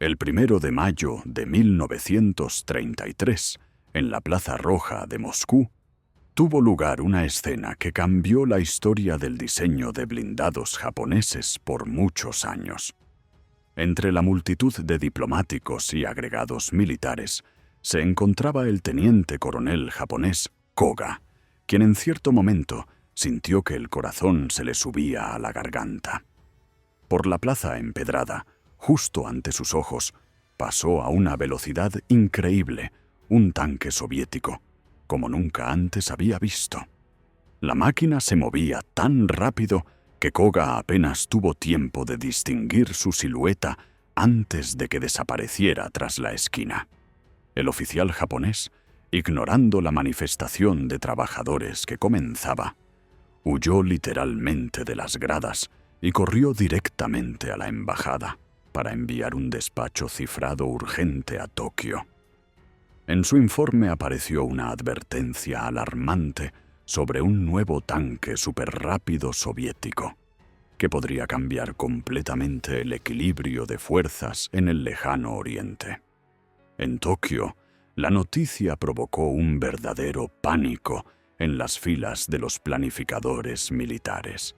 El 1 de mayo de 1933, en la Plaza Roja de Moscú, tuvo lugar una escena que cambió la historia del diseño de blindados japoneses por muchos años. Entre la multitud de diplomáticos y agregados militares se encontraba el teniente coronel japonés Koga, quien en cierto momento sintió que el corazón se le subía a la garganta. Por la plaza empedrada, justo ante sus ojos, pasó a una velocidad increíble un tanque soviético, como nunca antes había visto. La máquina se movía tan rápido que Koga apenas tuvo tiempo de distinguir su silueta antes de que desapareciera tras la esquina. El oficial japonés, ignorando la manifestación de trabajadores que comenzaba, huyó literalmente de las gradas y corrió directamente a la embajada para enviar un despacho cifrado urgente a Tokio. En su informe apareció una advertencia alarmante sobre un nuevo tanque superrápido soviético, que podría cambiar completamente el equilibrio de fuerzas en el lejano oriente. En Tokio, la noticia provocó un verdadero pánico en las filas de los planificadores militares.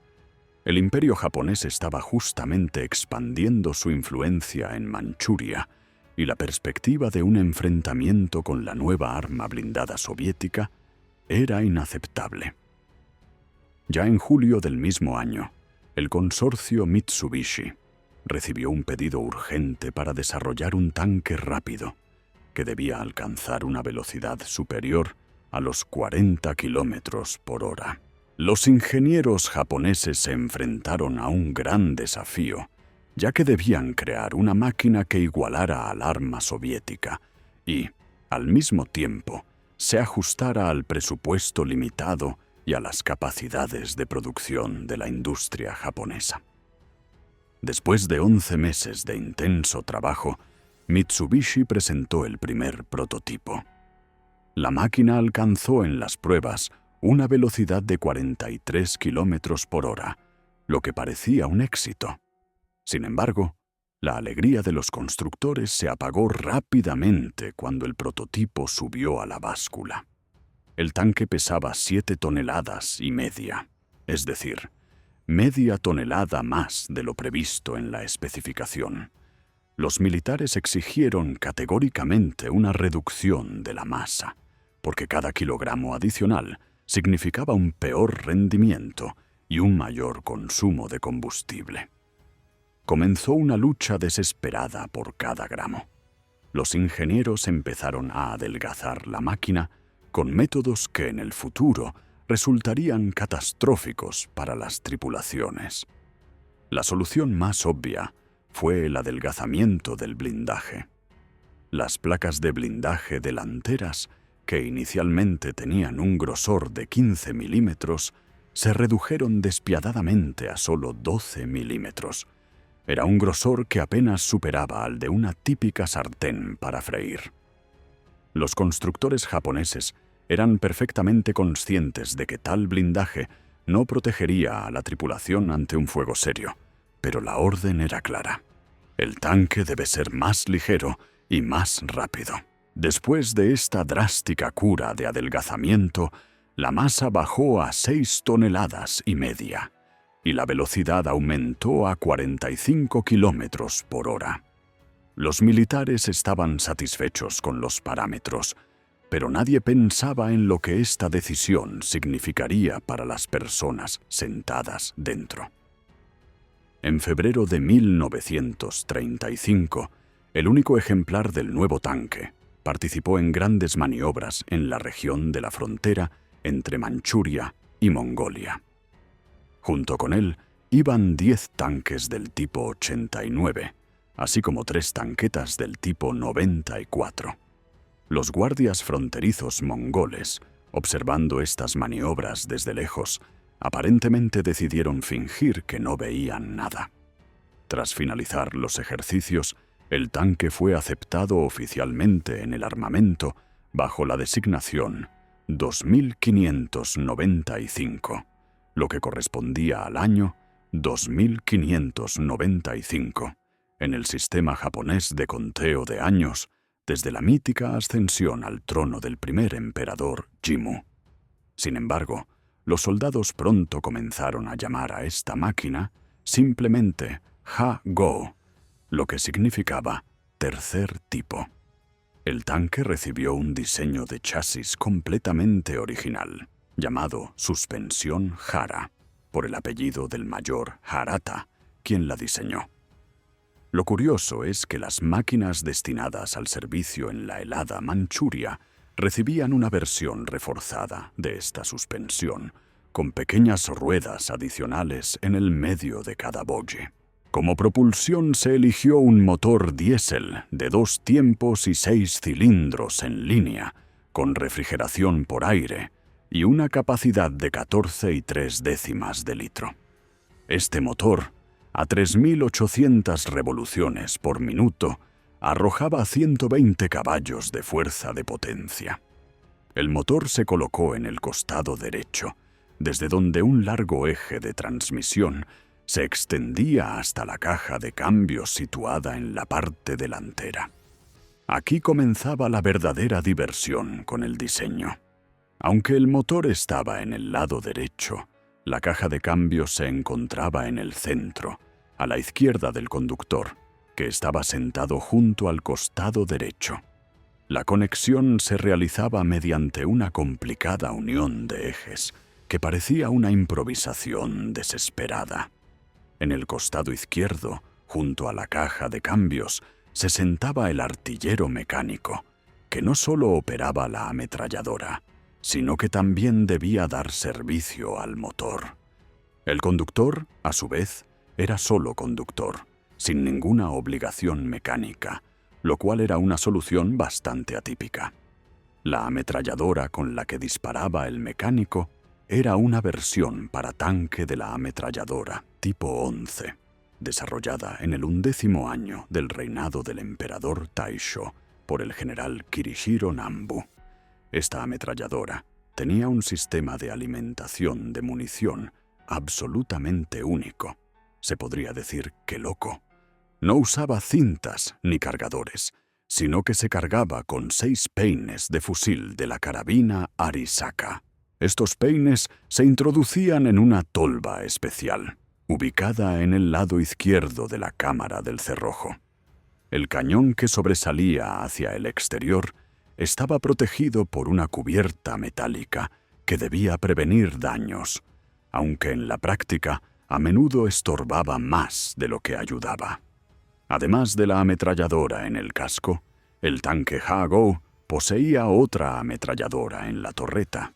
El imperio japonés estaba justamente expandiendo su influencia en Manchuria, y la perspectiva de un enfrentamiento con la nueva arma blindada soviética era inaceptable. Ya en julio del mismo año, el consorcio Mitsubishi recibió un pedido urgente para desarrollar un tanque rápido que debía alcanzar una velocidad superior a los 40 kilómetros por hora. Los ingenieros japoneses se enfrentaron a un gran desafío, ya que debían crear una máquina que igualara al arma soviética y, al mismo tiempo, se ajustara al presupuesto limitado y a las capacidades de producción de la industria japonesa. Después de 11 meses de intenso trabajo, Mitsubishi presentó el primer prototipo. La máquina alcanzó en las pruebas una velocidad de 43 kilómetros por hora, lo que parecía un éxito. Sin embargo, la alegría de los constructores se apagó rápidamente cuando el prototipo subió a la báscula. El tanque pesaba 7,5 toneladas, es decir, media tonelada más de lo previsto en la especificación. Los militares exigieron categóricamente una reducción de la masa, porque cada kilogramo adicional significaba un peor rendimiento y un mayor consumo de combustible. Comenzó una lucha desesperada por cada gramo. Los ingenieros empezaron a adelgazar la máquina con métodos que en el futuro resultarían catastróficos para las tripulaciones. La solución más obvia fue el adelgazamiento del blindaje. Las placas de blindaje delanteras, que inicialmente tenían un grosor de 15 milímetros, se redujeron despiadadamente a solo 12 milímetros. Era un grosor que apenas superaba al de una típica sartén para freír. Los constructores japoneses eran perfectamente conscientes de que tal blindaje no protegería a la tripulación ante un fuego serio, pero la orden era clara. El tanque debe ser más ligero y más rápido. Después de esta drástica cura de adelgazamiento, la masa bajó a 6,5 toneladas y la velocidad aumentó a 45 kilómetros por hora. Los militares estaban satisfechos con los parámetros, pero nadie pensaba en lo que esta decisión significaría para las personas sentadas dentro. En febrero de 1935, el único ejemplar del nuevo tanque participó en grandes maniobras en la región de la frontera entre Manchuria y Mongolia. Junto con él iban 10 tanques del tipo 89, así como 3 tanquetas del tipo 94. Los guardias fronterizos mongoles, observando estas maniobras desde lejos, aparentemente decidieron fingir que no veían nada. Tras finalizar los ejercicios, el tanque fue aceptado oficialmente en el armamento bajo la designación 2595, lo que correspondía al año 2595, en el sistema japonés de conteo de años, desde la mítica ascensión al trono del primer emperador Jimmu. Sin embargo, los soldados pronto comenzaron a llamar a esta máquina simplemente Ha-Go, lo que significaba tercer tipo. El tanque recibió un diseño de chasis completamente original, llamado Suspensión Hara, por el apellido del mayor Harata, quien la diseñó. Lo curioso es que las máquinas destinadas al servicio en la helada Manchuria recibían una versión reforzada de esta suspensión, con pequeñas ruedas adicionales en el medio de cada bogie. Como propulsión se eligió un motor diésel de 2 tiempos y 6 cilindros en línea, con refrigeración por aire y una capacidad de 14 3/10 de litro. Este motor, a 3.800 revoluciones por minuto, arrojaba 120 caballos de fuerza de potencia. El motor se colocó en el costado derecho, desde donde un largo eje de transmisión se extendía hasta la caja de cambios situada en la parte delantera. Aquí comenzaba la verdadera diversión con el diseño. Aunque el motor estaba en el lado derecho, la caja de cambios se encontraba en el centro, a la izquierda del conductor, que estaba sentado junto al costado derecho. La conexión se realizaba mediante una complicada unión de ejes, que parecía una improvisación desesperada. En el costado izquierdo, junto a la caja de cambios, se sentaba el artillero mecánico, que no solo operaba la ametralladora, sino que también debía dar servicio al motor. El conductor, a su vez, era solo conductor, sin ninguna obligación mecánica, lo cual era una solución bastante atípica. La ametralladora con la que disparaba el mecánico era una versión para tanque de la ametralladora tipo 11, desarrollada en el 11º año del reinado del emperador Taisho por el general Kirihiro Nambu. Esta ametralladora tenía un sistema de alimentación de munición absolutamente único. Se podría decir que loco. No usaba cintas ni cargadores, sino que se cargaba con 6 peines de fusil de la carabina Arisaka. Estos peines se introducían en una tolva especial, ubicada en el lado izquierdo de la cámara del cerrojo. El cañón que sobresalía hacia el exterior estaba protegido por una cubierta metálica que debía prevenir daños, aunque en la práctica a menudo estorbaba más de lo que ayudaba. Además de la ametralladora en el casco, el tanque Ha-Go poseía otra ametralladora en la torreta,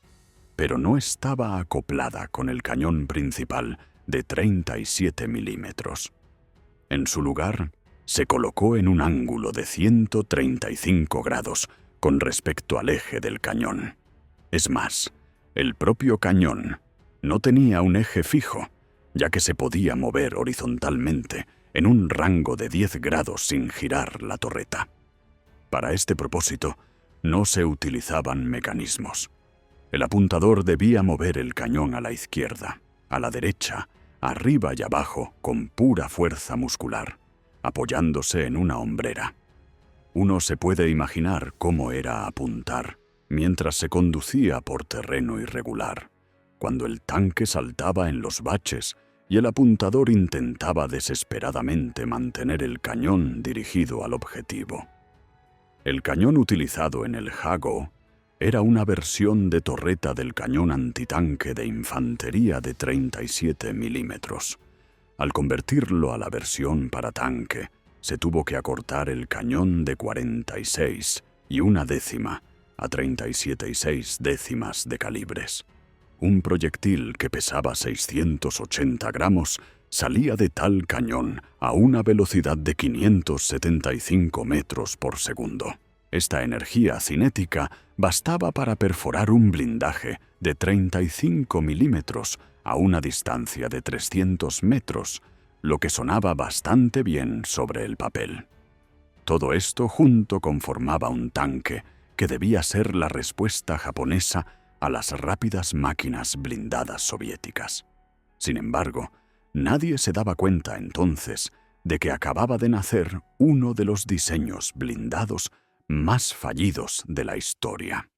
pero no estaba acoplada con el cañón principal de 37 milímetros. En su lugar, se colocó en un ángulo de 135 grados con respecto al eje del cañón. Es más, el propio cañón no tenía un eje fijo, ya que se podía mover horizontalmente en un rango de 10 grados sin girar la torreta. Para este propósito, no se utilizaban mecanismos. El apuntador debía mover el cañón a la izquierda, a la derecha, arriba y abajo con pura fuerza muscular, apoyándose en una hombrera. Uno se puede imaginar cómo era apuntar mientras se conducía por terreno irregular, cuando el tanque saltaba en los baches y el apuntador intentaba desesperadamente mantener el cañón dirigido al objetivo. El cañón utilizado en el Ha-Go era una versión de torreta del cañón antitanque de infantería de 37 milímetros. Al convertirlo a la versión para tanque, se tuvo que acortar el cañón de 46 1/10 a 37 6/10 de calibres. Un proyectil que pesaba 680 gramos salía de tal cañón a una velocidad de 575 metros por segundo. Esta energía cinética bastaba para perforar un blindaje de 35 milímetros a una distancia de 300 metros, lo que sonaba bastante bien sobre el papel. Todo esto junto conformaba un tanque que debía ser la respuesta japonesa a las rápidas máquinas blindadas soviéticas. Sin embargo, nadie se daba cuenta entonces de que acababa de nacer uno de los diseños blindados más fallidos de la historia.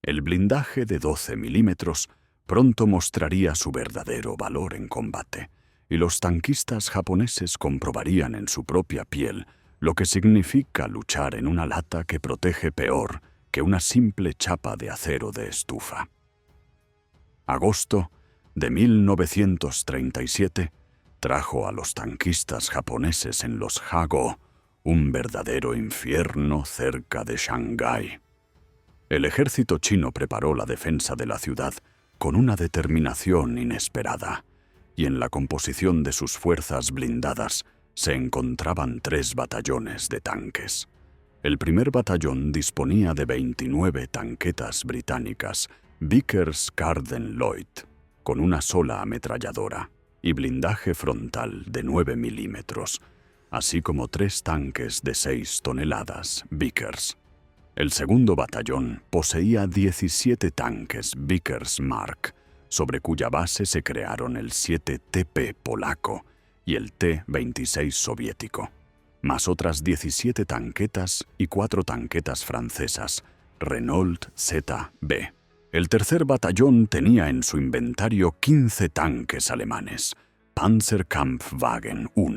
El blindaje de 12 milímetros pronto mostraría su verdadero valor en combate, y los tanquistas japoneses comprobarían en su propia piel lo que significa luchar en una lata que protege peor que una simple chapa de acero de estufa. Agosto de 1937 trajo a los tanquistas japoneses en los Hago un verdadero infierno cerca de Shanghái. El ejército chino preparó la defensa de la ciudad con una determinación inesperada, y en la composición de sus fuerzas blindadas se encontraban 3 batallones de tanques. El primer batallón disponía de 29 tanquetas británicas Vickers Carden Lloyd, con una sola ametralladora y blindaje frontal de 9 milímetros, así como 3 tanques de 6 toneladas Vickers. El segundo batallón poseía 17 tanques Vickers Mark, sobre cuya base se crearon el 7TP polaco y el T-26 soviético, más otras 17 tanquetas y 4 tanquetas francesas Renault ZB. El tercer batallón tenía en su inventario 15 tanques alemanes Panzerkampfwagen I,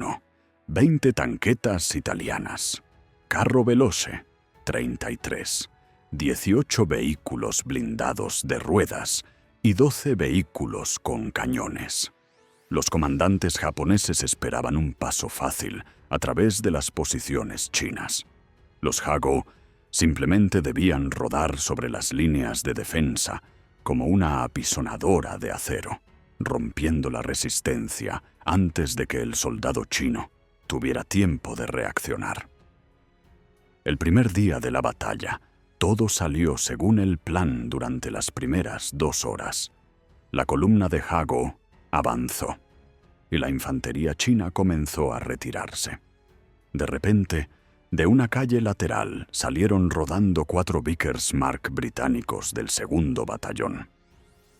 20 tanquetas italianas Carro Veloce 33, 18 vehículos blindados de ruedas y 12 vehículos con cañones. Los comandantes japoneses esperaban un paso fácil a través de las posiciones chinas. Los Hago simplemente debían rodar sobre las líneas de defensa como una apisonadora de acero, rompiendo la resistencia antes de que el soldado chino tuviera tiempo de reaccionar. El primer día de la batalla, todo salió según el plan durante las primeras 2 horas. La columna de Hago avanzó y la infantería china comenzó a retirarse. De repente, de una calle lateral salieron rodando 4 Vickers Mark británicos del segundo batallón.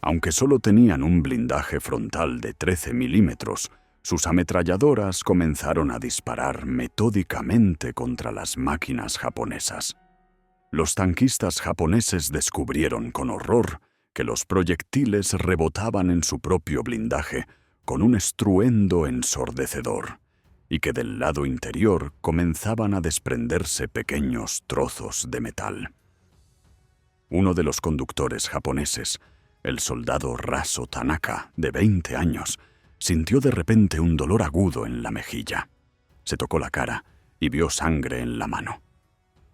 Aunque solo tenían un blindaje frontal de 13 milímetros, sus ametralladoras comenzaron a disparar metódicamente contra las máquinas japonesas. Los tanquistas japoneses descubrieron con horror que los proyectiles rebotaban en su propio blindaje con un estruendo ensordecedor, y que del lado interior comenzaban a desprenderse pequeños trozos de metal. Uno de los conductores japoneses, el soldado Raso Tanaka, de 20 años, sintió de repente un dolor agudo en la mejilla. Se tocó la cara y vio sangre en la mano.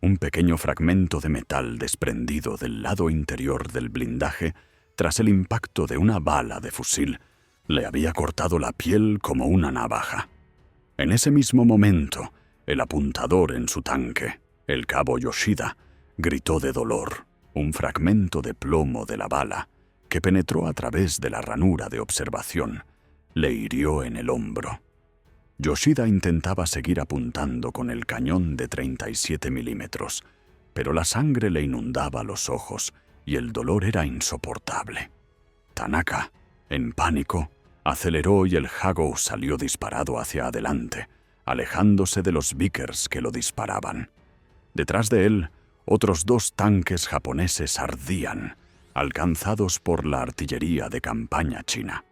Un pequeño fragmento de metal desprendido del lado interior del blindaje tras el impacto de una bala de fusil le había cortado la piel como una navaja. En ese mismo momento, el apuntador en su tanque, el cabo Yoshida, gritó de dolor. Un fragmento de plomo de la bala, que penetró a través de la ranura de observación, le hirió en el hombro. Yoshida intentaba seguir apuntando con el cañón de 37 milímetros, pero la sangre le inundaba los ojos y el dolor era insoportable. Tanaka, en pánico, aceleró y el Hago salió disparado hacia adelante, alejándose de los Vickers que lo disparaban. Detrás de él, otros 2 tanques japoneses ardían, alcanzados por la artillería de campaña china.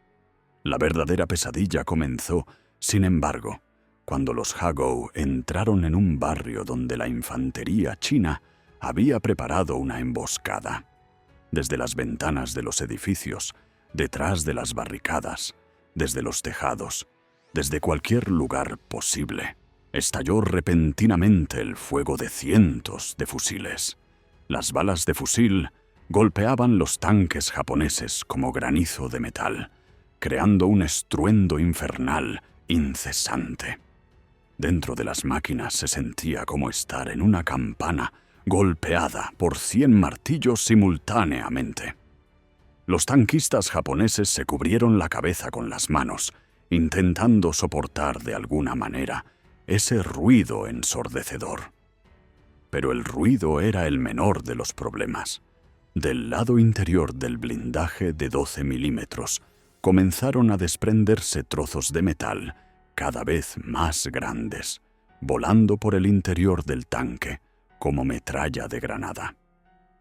La verdadera pesadilla comenzó, sin embargo, cuando los Hago entraron en un barrio donde la infantería china había preparado una emboscada. Desde las ventanas de los edificios, detrás de las barricadas, desde los tejados, desde cualquier lugar posible, estalló repentinamente el fuego de cientos de fusiles. Las balas de fusil golpeaban los tanques japoneses como granizo de metal, creando un estruendo infernal incesante. Dentro de las máquinas se sentía como estar en una campana golpeada por 100 martillos simultáneamente. Los tanquistas japoneses se cubrieron la cabeza con las manos, intentando soportar de alguna manera ese ruido ensordecedor. Pero el ruido era el menor de los problemas. Del lado interior del blindaje de 12 milímetros comenzaron a desprenderse trozos de metal cada vez más grandes, volando por el interior del tanque como metralla de granada.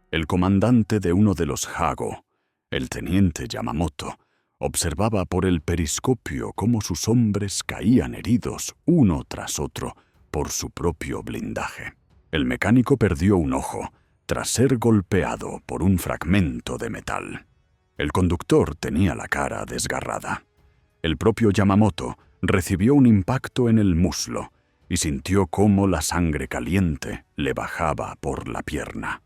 El comandante de uno de los Hago, el teniente Yamamoto, observaba por el periscopio cómo sus hombres caían heridos uno tras otro por su propio blindaje. El mecánico perdió un ojo tras ser golpeado por un fragmento de metal. El conductor tenía la cara desgarrada. El propio Yamamoto recibió un impacto en el muslo y sintió cómo la sangre caliente le bajaba por la pierna.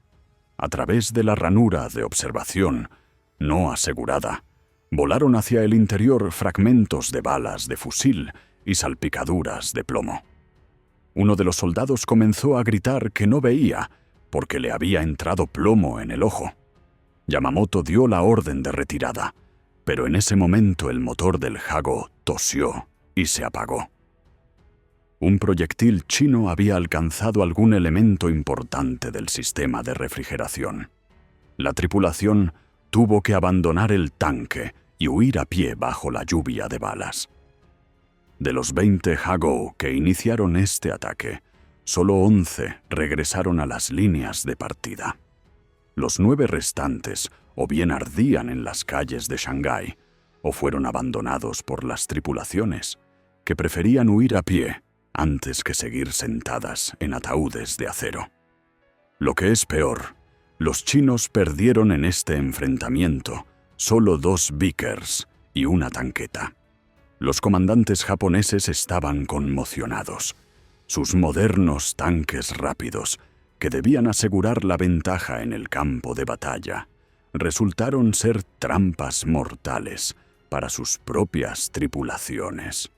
A través de la ranura de observación, no asegurada, volaron hacia el interior fragmentos de balas de fusil y salpicaduras de plomo. Uno de los soldados comenzó a gritar que no veía porque le había entrado plomo en el ojo. Yamamoto dio la orden de retirada, pero en ese momento el motor del Hago tosió y se apagó. Un proyectil chino había alcanzado algún elemento importante del sistema de refrigeración. La tripulación tuvo que abandonar el tanque y huir a pie bajo la lluvia de balas. De los 20 Hago que iniciaron este ataque, solo 11 regresaron a las líneas de partida. Los 9 restantes o bien ardían en las calles de Shanghái o fueron abandonados por las tripulaciones, que preferían huir a pie antes que seguir sentadas en ataúdes de acero. Lo que es peor, los chinos perdieron en este enfrentamiento solo 2 Vickers y una tanqueta. Los comandantes japoneses estaban conmocionados. Sus modernos tanques rápidos, que debían asegurar la ventaja en el campo de batalla, resultaron ser trampas mortales para sus propias tripulaciones.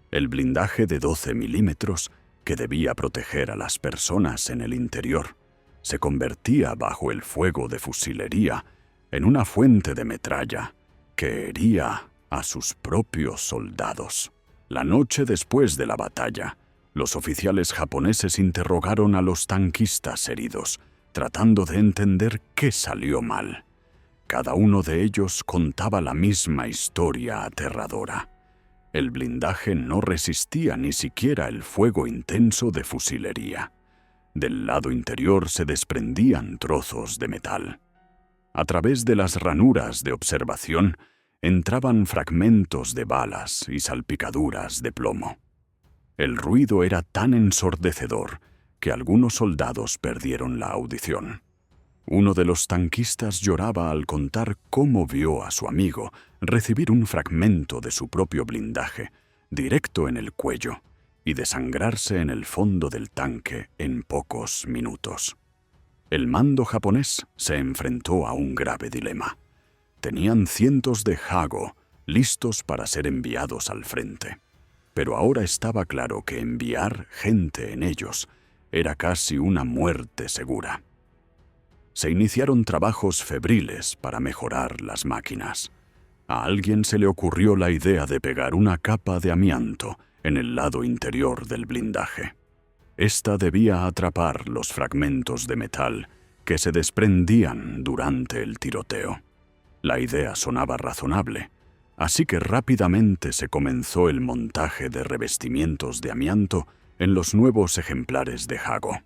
El blindaje de 12 milímetros, que debía proteger a las personas en el interior, se convertía bajo el fuego de fusilería en una fuente de metralla que hería a sus propios soldados. La noche después de la batalla, los oficiales japoneses interrogaron a los tanquistas heridos, tratando de entender qué salió mal. Cada uno de ellos contaba la misma historia aterradora. El blindaje no resistía ni siquiera el fuego intenso de fusilería. Del lado interior se desprendían trozos de metal. A través de las ranuras de observación entraban fragmentos de balas y salpicaduras de plomo. El ruido era tan ensordecedor que algunos soldados perdieron la audición. Uno de los tanquistas lloraba al contar cómo vio a su amigo recibir un fragmento de su propio blindaje directo en el cuello y desangrarse en el fondo del tanque en pocos minutos. El mando japonés se enfrentó a un grave dilema. Tenían cientos de Hago listos para ser enviados al frente, pero ahora estaba claro que enviar gente en ellos era casi una muerte segura. Se iniciaron trabajos febriles para mejorar las máquinas. A alguien se le ocurrió la idea de pegar una capa de amianto en el lado interior del blindaje. Esta debía atrapar los fragmentos de metal que se desprendían durante el tiroteo. La idea sonaba razonable, así que rápidamente se comenzó el montaje de revestimientos de amianto en los nuevos ejemplares de Hago.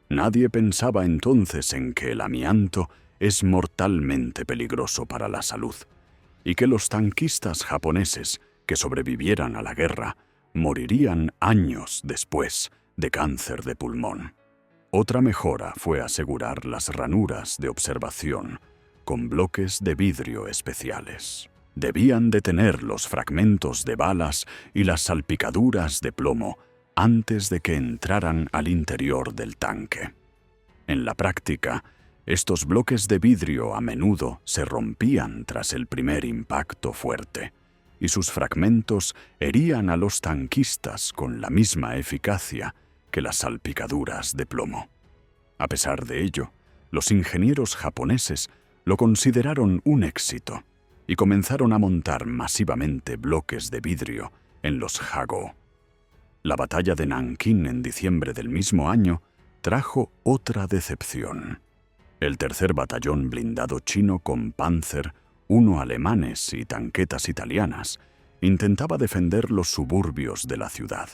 Nadie pensaba entonces en que el amianto es mortalmente peligroso para la salud y que los tanquistas japoneses que sobrevivieran a la guerra morirían años después de cáncer de pulmón. Otra mejora fue asegurar las ranuras de observación con bloques de vidrio especiales. Debían detener los fragmentos de balas y las salpicaduras de plomo antes de que entraran al interior del tanque. En la práctica, estos bloques de vidrio a menudo se rompían tras el primer impacto fuerte, y sus fragmentos herían a los tanquistas con la misma eficacia que las salpicaduras de plomo. A pesar de ello, los ingenieros japoneses lo consideraron un éxito y comenzaron a montar masivamente bloques de vidrio en los Hago. La batalla de Nankín en diciembre del mismo año trajo otra decepción. El tercer batallón blindado chino con Panzer I alemanes y tanquetas italianas intentaba defender los suburbios de la ciudad.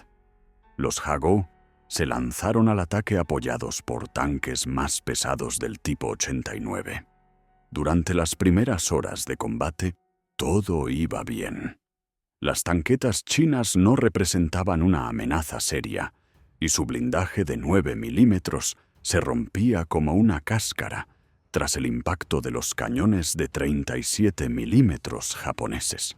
Los Hago se lanzaron al ataque apoyados por tanques más pesados del tipo 89. Durante las primeras horas de combate, todo iba bien. Las tanquetas chinas no representaban una amenaza seria, y su blindaje de 9 milímetros se rompía como una cáscara tras el impacto de los cañones de 37 milímetros japoneses.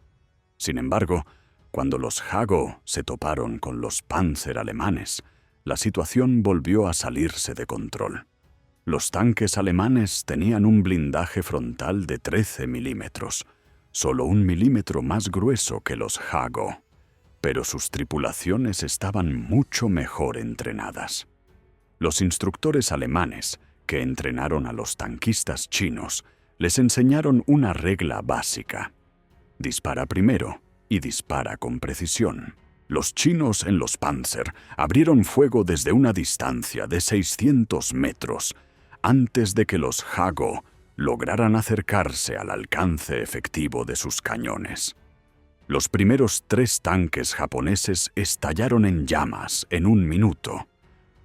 Sin embargo, cuando los Hago se toparon con los Panzer alemanes, la situación volvió a salirse de control. Los tanques alemanes tenían un blindaje frontal de 13 milímetros, solo 1 milímetro más grueso que los Hago, pero sus tripulaciones estaban mucho mejor entrenadas. Los instructores alemanes, que entrenaron a los tanquistas chinos, les enseñaron una regla básica: dispara primero y dispara con precisión. Los chinos en los Panzer abrieron fuego desde una distancia de 600 metros antes de que los Hago lograran acercarse al alcance efectivo de sus cañones. Los primeros 3 tanques japoneses estallaron en llamas en 1 minuto.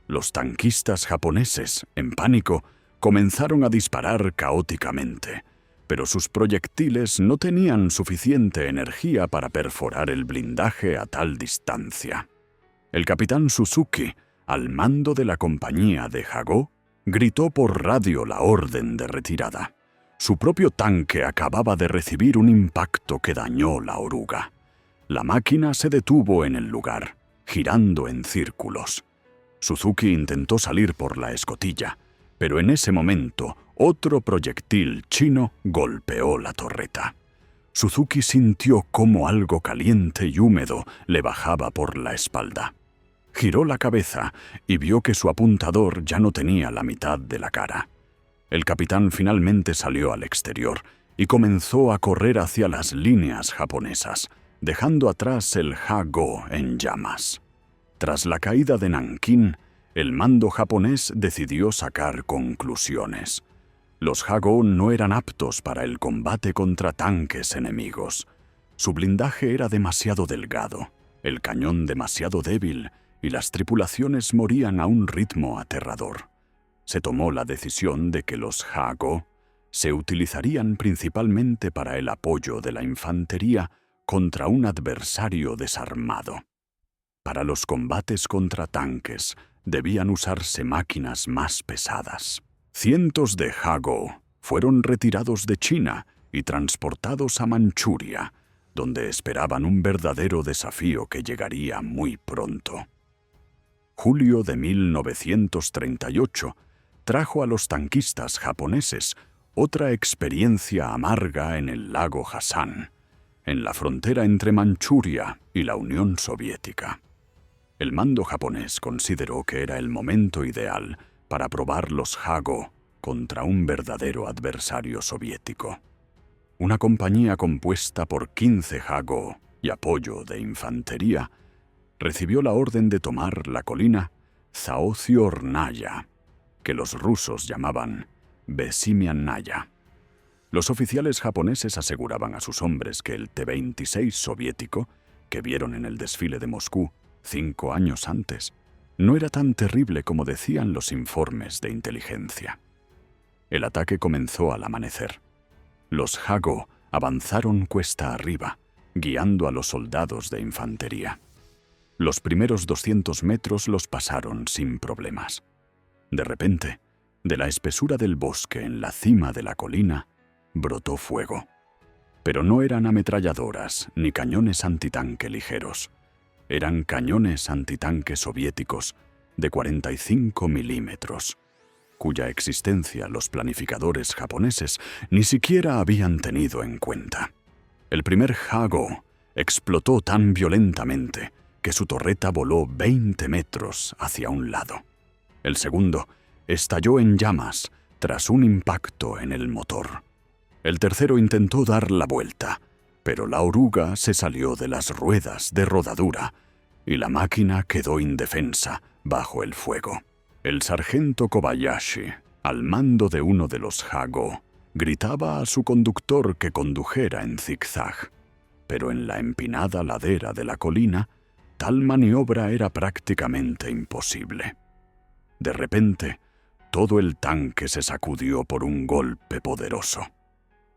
Los tanquistas japoneses, en pánico, comenzaron a disparar caóticamente, pero sus proyectiles no tenían suficiente energía para perforar el blindaje a tal distancia. El capitán Suzuki, al mando de la compañía de Hago, gritó por radio la orden de retirada. Su propio tanque acababa de recibir un impacto que dañó la oruga. La máquina se detuvo en el lugar, girando en círculos. Suzuki intentó salir por la escotilla, pero en ese momento otro proyectil chino golpeó la torreta. Suzuki sintió cómo algo caliente y húmedo le bajaba por la espalda. Giró la cabeza y vio que su apuntador ya no tenía la mitad de la cara. El capitán finalmente salió al exterior y comenzó a correr hacia las líneas japonesas, dejando atrás el Hago en llamas. Tras la caída de Nankín, el mando japonés decidió sacar conclusiones. Los Hago no eran aptos para el combate contra tanques enemigos. Su blindaje era demasiado delgado, el cañón demasiado débil, y las tripulaciones morían a un ritmo aterrador. Se tomó la decisión de que los Hago se utilizarían principalmente para el apoyo de la infantería contra un adversario desarmado. Para los combates contra tanques debían usarse máquinas más pesadas. Cientos de Hago fueron retirados de China y transportados a Manchuria, donde esperaban un verdadero desafío que llegaría muy pronto. Julio de 1938 trajo a los tanquistas japoneses otra experiencia amarga en el lago Hassan, en la frontera entre Manchuria y la Unión Soviética. El mando japonés consideró que era el momento ideal para probar los Hago contra un verdadero adversario soviético. Una compañía compuesta por 15 Hago y apoyo de infantería recibió la orden de tomar la colina Zaoziornaya, que los rusos llamaban Besimiannaya. Los oficiales japoneses aseguraban a sus hombres que el T-26 soviético, que vieron en el desfile de Moscú 5 años antes, no era tan terrible como decían los informes de inteligencia. El ataque comenzó al amanecer. Los Hago avanzaron cuesta arriba, guiando a los soldados de infantería. Los primeros 200 metros los pasaron sin problemas. De repente, de la espesura del bosque en la cima de la colina, brotó fuego. Pero no eran ametralladoras ni cañones antitanque ligeros. Eran cañones antitanque soviéticos de 45 milímetros, cuya existencia los planificadores japoneses ni siquiera habían tenido en cuenta. El primer Hago explotó tan violentamente que su torreta voló 20 metros hacia un lado. El segundo estalló en llamas tras un impacto en el motor. El tercero intentó dar la vuelta, pero la oruga se salió de las ruedas de rodadura y la máquina quedó indefensa bajo el fuego. El sargento Kobayashi, al mando de uno de los Hago, gritaba a su conductor que condujera en zigzag. pero en la empinada ladera de la colina, tal maniobra era prácticamente imposible. De repente, todo el tanque se sacudió por un golpe poderoso.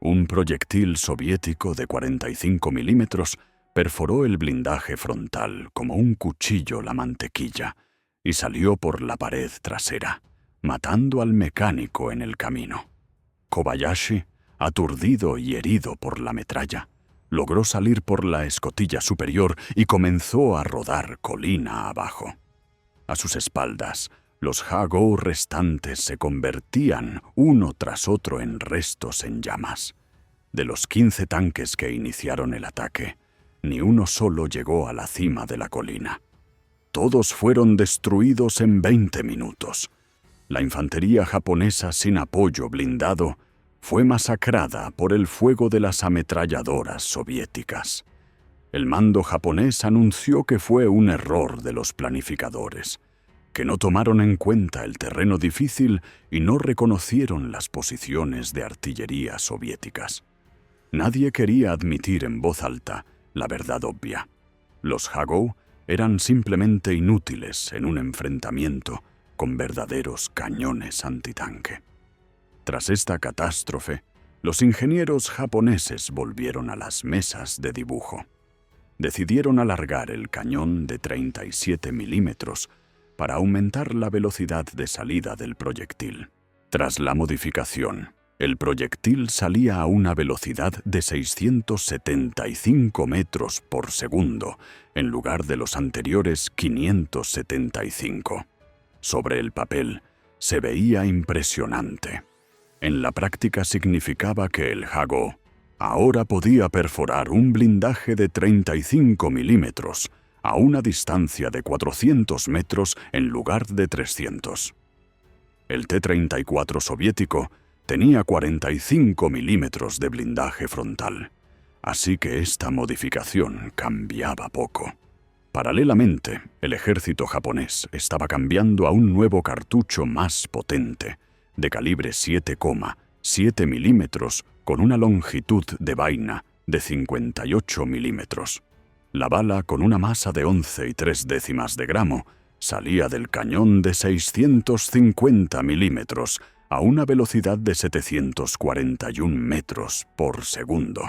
Un proyectil soviético de 45 milímetros perforó el blindaje frontal como un cuchillo la mantequilla y salió por la pared trasera, matando al mecánico en el camino. Kobayashi, aturdido y herido por la metralla, logró salir por la escotilla superior y comenzó a rodar colina abajo. A sus espaldas, los Ha-Go restantes se convertían uno tras otro en restos en llamas. De los 15 tanques que iniciaron el ataque, ni uno solo llegó a la cima de la colina. Todos fueron destruidos en 20 minutos. La infantería japonesa sin apoyo blindado fue masacrada por el fuego de las ametralladoras soviéticas. El mando japonés anunció que fue un error de los planificadores, que no tomaron en cuenta el terreno difícil y no reconocieron las posiciones de artillería soviéticas. Nadie quería admitir en voz alta la verdad obvia. Los Ha-Go eran simplemente inútiles en un enfrentamiento con verdaderos cañones antitanque. Tras esta catástrofe, los ingenieros japoneses volvieron a las mesas de dibujo. Decidieron alargar el cañón de 37 milímetros para aumentar la velocidad de salida del proyectil. Tras la modificación, el proyectil salía a una velocidad de 675 metros por segundo, en lugar de los anteriores 575. Sobre el papel, se veía impresionante. En la práctica significaba que el Ha-Go ahora podía perforar un blindaje de 35 milímetros a una distancia de 400 metros en lugar de 300. El T-34 soviético tenía 45 milímetros de blindaje frontal, así que esta modificación cambiaba poco. Paralelamente, el ejército japonés estaba cambiando a un nuevo cartucho más potente, de calibre 7,7 milímetros con una longitud de vaina de 58 milímetros. La bala, con una masa de 11,3 de gramo, salía del cañón de 650 milímetros a una velocidad de 741 metros por segundo.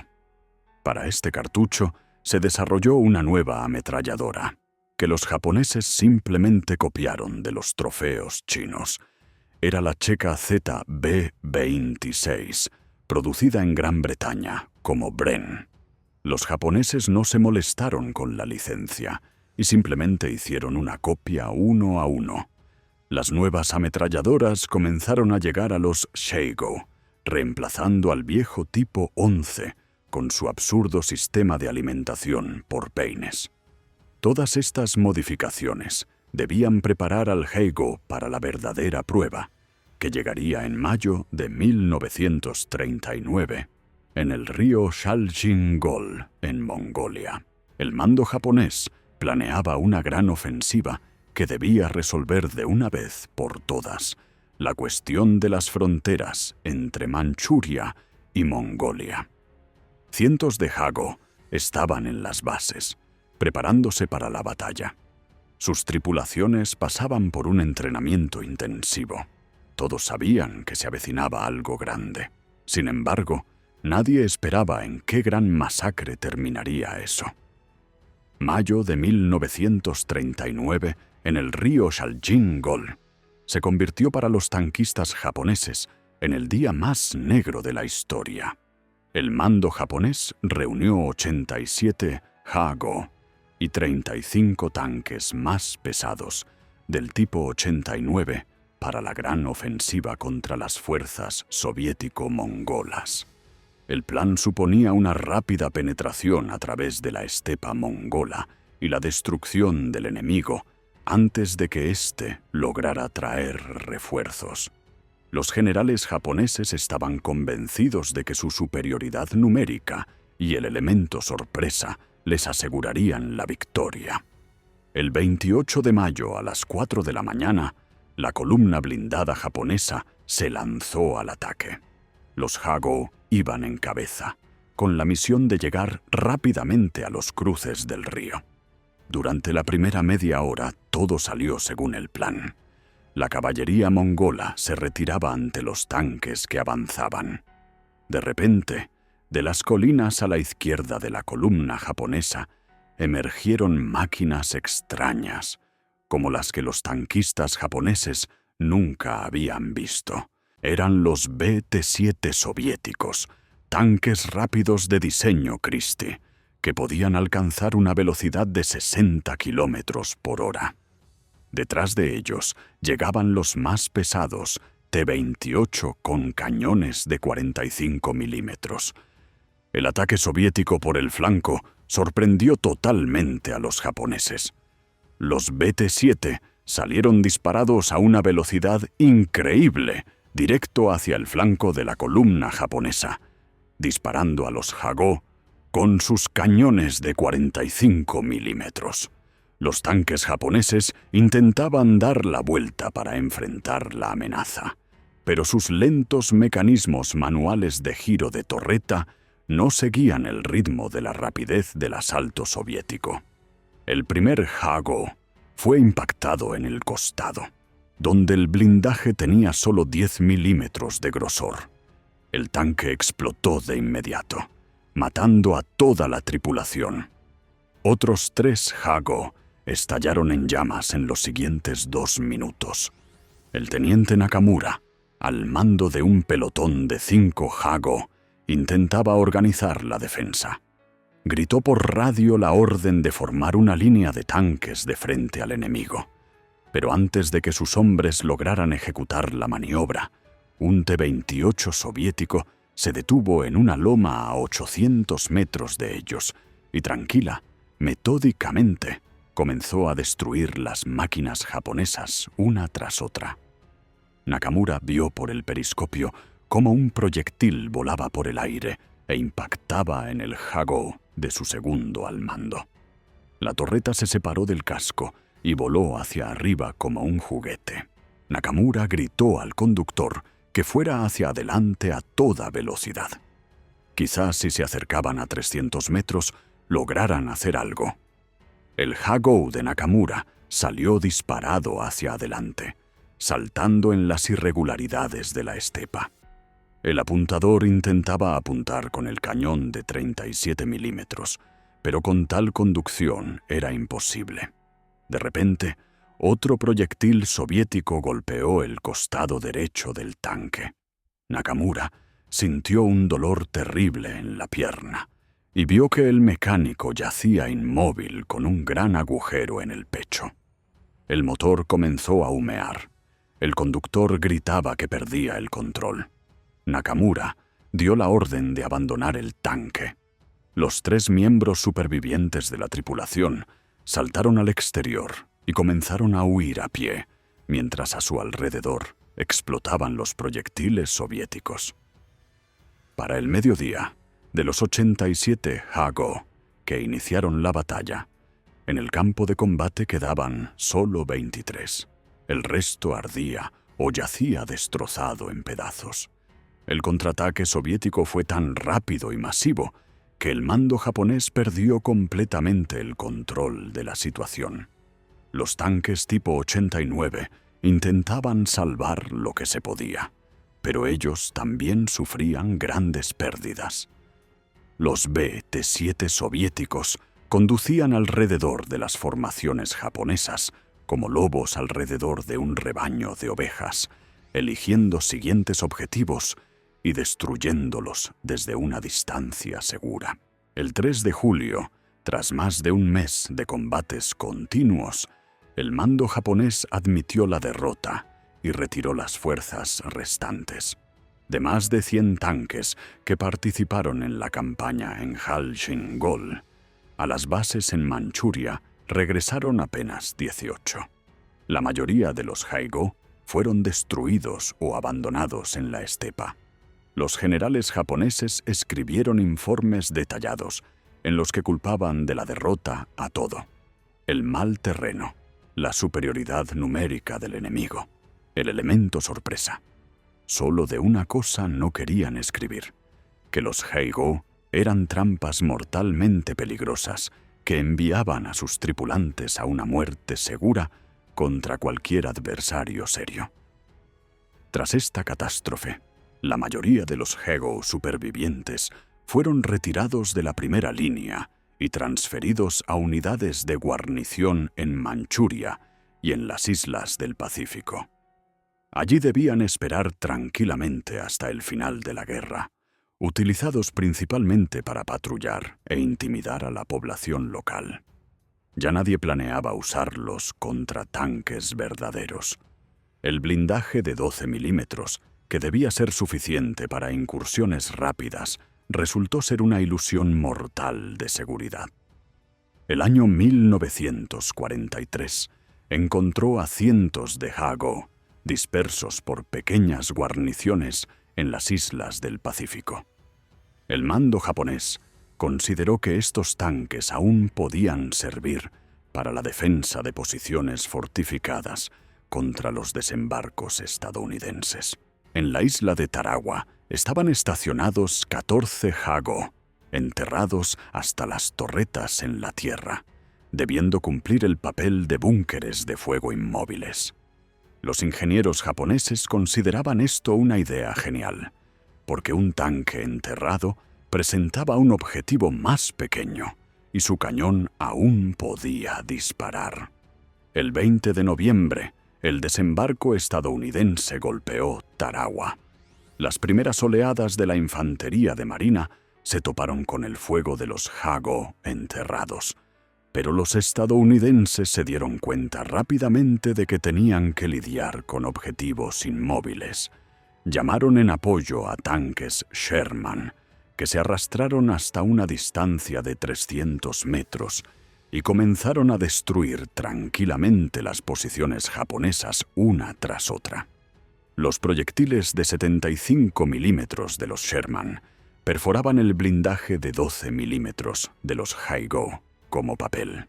Para este cartucho se desarrolló una nueva ametralladora, que los japoneses simplemente copiaron de los trofeos chinos. Era la checa ZB-26, producida en Gran Bretaña como Bren. Los japoneses no se molestaron con la licencia y simplemente hicieron una copia uno a uno. Las nuevas ametralladoras comenzaron a llegar a los Sheigo, reemplazando al viejo tipo 11 con su absurdo sistema de alimentación por peines. Todas estas modificaciones debían preparar al Heigo para la verdadera prueba, que llegaría en mayo de 1939, en el río Shaljin-Gol, en Mongolia. El mando japonés planeaba una gran ofensiva que debía resolver de una vez por todas la cuestión de las fronteras entre Manchuria y Mongolia. Cientos de Ha-Go estaban en las bases, preparándose para la batalla. Sus tripulaciones pasaban por un entrenamiento intensivo. Todos sabían que se avecinaba algo grande. Sin embargo, nadie esperaba en qué gran masacre terminaría eso. Mayo de 1939, en el río Shaljin-Gol, se convirtió para los tanquistas japoneses en el día más negro de la historia. El mando japonés reunió 87 Ha-Go y 35 tanques más pesados del tipo 89 para la gran ofensiva contra las fuerzas soviético-mongolas. El plan suponía una rápida penetración a través de la estepa mongola y la destrucción del enemigo antes de que éste lograra traer refuerzos. Los generales japoneses estaban convencidos de que su superioridad numérica y el elemento sorpresa les asegurarían la victoria. El 28 de mayo a las 4 de la mañana, la columna blindada japonesa se lanzó al ataque. Los Ha-Go iban en cabeza, con la misión de llegar rápidamente a los cruces del río. Durante la primera media hora todo salió según el plan. La caballería mongola se retiraba ante los tanques que avanzaban. De repente, de las colinas a la izquierda de la columna japonesa, emergieron máquinas extrañas, como las que los tanquistas japoneses nunca habían visto. Eran los BT-7 soviéticos, tanques rápidos de diseño Christie, que podían alcanzar una velocidad de 60 kilómetros por hora. Detrás de ellos llegaban los más pesados T-28 con cañones de 45 milímetros. El ataque soviético por el flanco sorprendió totalmente a los japoneses. Los BT-7 salieron disparados a una velocidad increíble, directo hacia el flanco de la columna japonesa, disparando a los Hagō con sus cañones de 45 milímetros. Los tanques japoneses intentaban dar la vuelta para enfrentar la amenaza, pero sus lentos mecanismos manuales de giro de torreta no seguían el ritmo de la rapidez del asalto soviético. El primer Hagō fue impactado en el costado, donde el blindaje tenía solo 10 milímetros de grosor. El tanque explotó de inmediato, matando a toda la tripulación. Otros 3 Hagō estallaron en llamas en los siguientes 2 minutos. El teniente Nakamura, al mando de un pelotón de 5 Hagō, intentaba organizar la defensa. Gritó por radio la orden de formar una línea de tanques de frente al enemigo. Pero antes de que sus hombres lograran ejecutar la maniobra, un T-28 soviético se detuvo en una loma a 800 metros de ellos y tranquila, metódicamente, comenzó a destruir las máquinas japonesas una tras otra. Nakamura vio por el periscopio cómo un proyectil volaba por el aire e impactaba en el Hagō de su segundo al mando. La torreta se separó del casco y voló hacia arriba como un juguete. Nakamura gritó al conductor que fuera hacia adelante a toda velocidad. Quizás si se acercaban a 300 metros, lograran hacer algo. El Hagō de Nakamura salió disparado hacia adelante, saltando en las irregularidades de la estepa. El apuntador intentaba apuntar con el cañón de 37 milímetros, pero con tal conducción era imposible. De repente, otro proyectil soviético golpeó el costado derecho del tanque. Nakamura sintió un dolor terrible en la pierna y vio que el mecánico yacía inmóvil con un gran agujero en el pecho. El motor comenzó a humear. El conductor gritaba que perdía el control. Nakamura dio la orden de abandonar el tanque. Los 3 miembros supervivientes de la tripulación saltaron al exterior y comenzaron a huir a pie, mientras a su alrededor explotaban los proyectiles soviéticos. Para el mediodía, de los 87 Hagō que iniciaron la batalla, en el campo de combate quedaban solo 23. El resto ardía o yacía destrozado en pedazos. El contraataque soviético fue tan rápido y masivo que el mando japonés perdió completamente el control de la situación. Los tanques tipo 89 intentaban salvar lo que se podía, pero ellos también sufrían grandes pérdidas. Los BT-7 soviéticos conducían alrededor de las formaciones japonesas como lobos alrededor de un rebaño de ovejas, eligiendo siguientes objetivos y destruyéndolos desde una distancia segura. El 3 de julio, tras más de un mes de combates continuos, el mando japonés admitió la derrota y retiró las fuerzas restantes. De más de 100 tanques que participaron en la campaña en Hal-Shin-Gol, a las bases en Manchuria regresaron apenas 18. La mayoría de los Hagō fueron destruidos o abandonados en la estepa. Los generales japoneses escribieron informes detallados en los que culpaban de la derrota a todo: el mal terreno, la superioridad numérica del enemigo, el elemento sorpresa. Solo de una cosa no querían escribir: que los Hagō eran trampas mortalmente peligrosas que enviaban a sus tripulantes a una muerte segura contra cualquier adversario serio. Tras esta catástrofe, la mayoría de los Hego supervivientes fueron retirados de la primera línea y transferidos a unidades de guarnición en Manchuria y en las islas del Pacífico. Allí debían esperar tranquilamente hasta el final de la guerra, utilizados principalmente para patrullar e intimidar a la población local. Ya nadie planeaba usarlos contra tanques verdaderos. El blindaje de 12 milímetros, que debía ser suficiente para incursiones rápidas, resultó ser una ilusión mortal de seguridad. El año 1943 encontró a cientos de Hago dispersos por pequeñas guarniciones en las islas del Pacífico. El mando japonés consideró que estos tanques aún podían servir para la defensa de posiciones fortificadas contra los desembarcos estadounidenses. En la isla de Tarawa estaban estacionados 14 Hago, enterrados hasta las torretas en la tierra, debiendo cumplir el papel de búnkeres de fuego inmóviles. Los ingenieros japoneses consideraban esto una idea genial, porque un tanque enterrado presentaba un objetivo más pequeño y su cañón aún podía disparar. El 20 de noviembre, el desembarco estadounidense golpeó Tarawa. Las primeras oleadas de la infantería de marina se toparon con el fuego de los Hago enterrados, pero los estadounidenses se dieron cuenta rápidamente de que tenían que lidiar con objetivos inmóviles. Llamaron en apoyo a tanques Sherman, que se arrastraron hasta una distancia de 300 metros y comenzaron a destruir tranquilamente las posiciones japonesas una tras otra. Los proyectiles de 75 milímetros de los Sherman perforaban el blindaje de 12 milímetros de los Haigo como papel.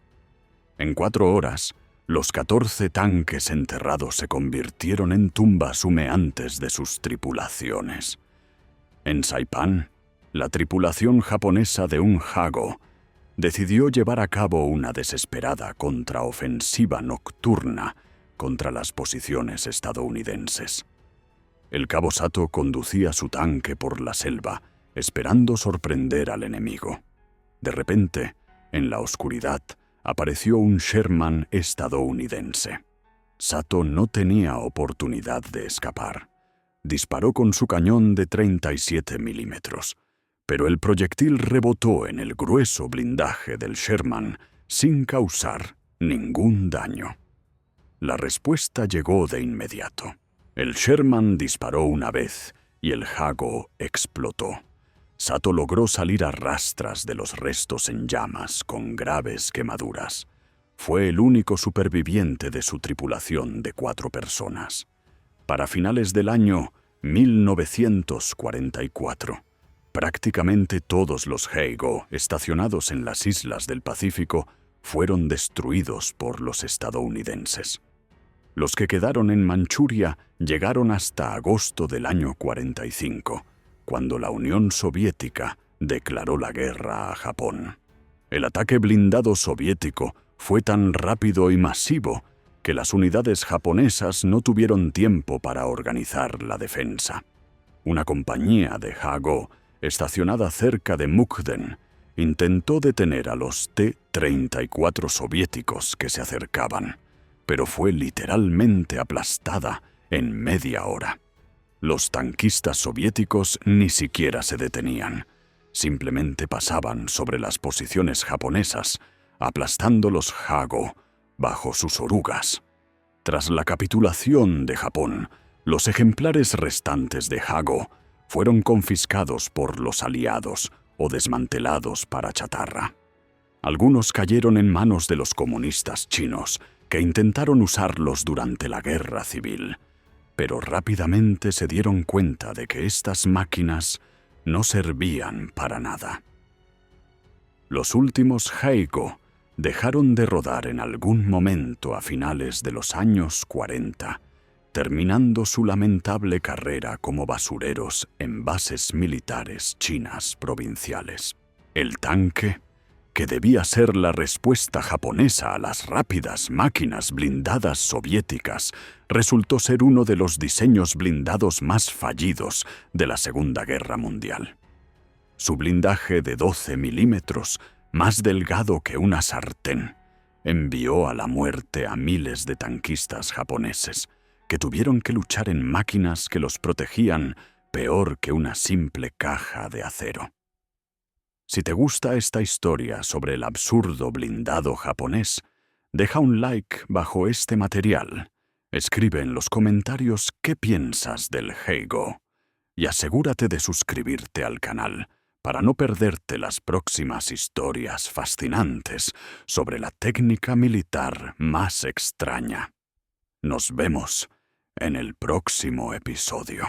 En 4 horas, los 14 tanques enterrados se convirtieron en tumbas humeantes de sus tripulaciones. En Saipan, la tripulación japonesa de un Hago decidió llevar a cabo una desesperada contraofensiva nocturna contra las posiciones estadounidenses. El cabo Sato conducía su tanque por la selva, esperando sorprender al enemigo. De repente, en la oscuridad, apareció un Sherman estadounidense. Sato no tenía oportunidad de escapar. Disparó con su cañón de 37 milímetros, pero el proyectil rebotó en el grueso blindaje del Sherman sin causar ningún daño. La respuesta llegó de inmediato. El Sherman disparó una vez y el Hago explotó. Sato logró salir a rastras de los restos en llamas con graves quemaduras. Fue el único superviviente de su tripulación de 4 personas. Para finales del año 1944, prácticamente todos los Haigo estacionados en las islas del Pacífico fueron destruidos por los estadounidenses. Los que quedaron en Manchuria llegaron hasta agosto del año 45, cuando la Unión Soviética declaró la guerra a Japón. El ataque blindado soviético fue tan rápido y masivo que las unidades japonesas no tuvieron tiempo para organizar la defensa. Una compañía de Hago, estacionada cerca de Mukden, intentó detener a los T-34 soviéticos que se acercaban, pero fue literalmente aplastada en media hora. Los tanquistas soviéticos ni siquiera se detenían, simplemente pasaban sobre las posiciones japonesas, aplastando los Hago bajo sus orugas. Tras la capitulación de Japón, los ejemplares restantes de Hago fueron confiscados por los aliados o desmantelados para chatarra. Algunos cayeron en manos de los comunistas chinos, que intentaron usarlos durante la guerra civil, pero rápidamente se dieron cuenta de que estas máquinas no servían para nada. Los últimos Haigo dejaron de rodar en algún momento a finales de los años 40 terminando su lamentable carrera como basureros en bases militares chinas provinciales. El tanque, que debía ser la respuesta japonesa a las rápidas máquinas blindadas soviéticas, resultó ser uno de los diseños blindados más fallidos de la Segunda Guerra Mundial. Su blindaje de 12 milímetros, más delgado que una sartén, envió a la muerte a miles de tanquistas japoneses, que tuvieron que luchar en máquinas que los protegían peor que una simple caja de acero. Si te gusta esta historia sobre el absurdo blindado japonés, deja un like bajo este material, escribe en los comentarios qué piensas del Heigo y asegúrate de suscribirte al canal para no perderte las próximas historias fascinantes sobre la técnica militar más extraña. Nos vemos en el próximo episodio.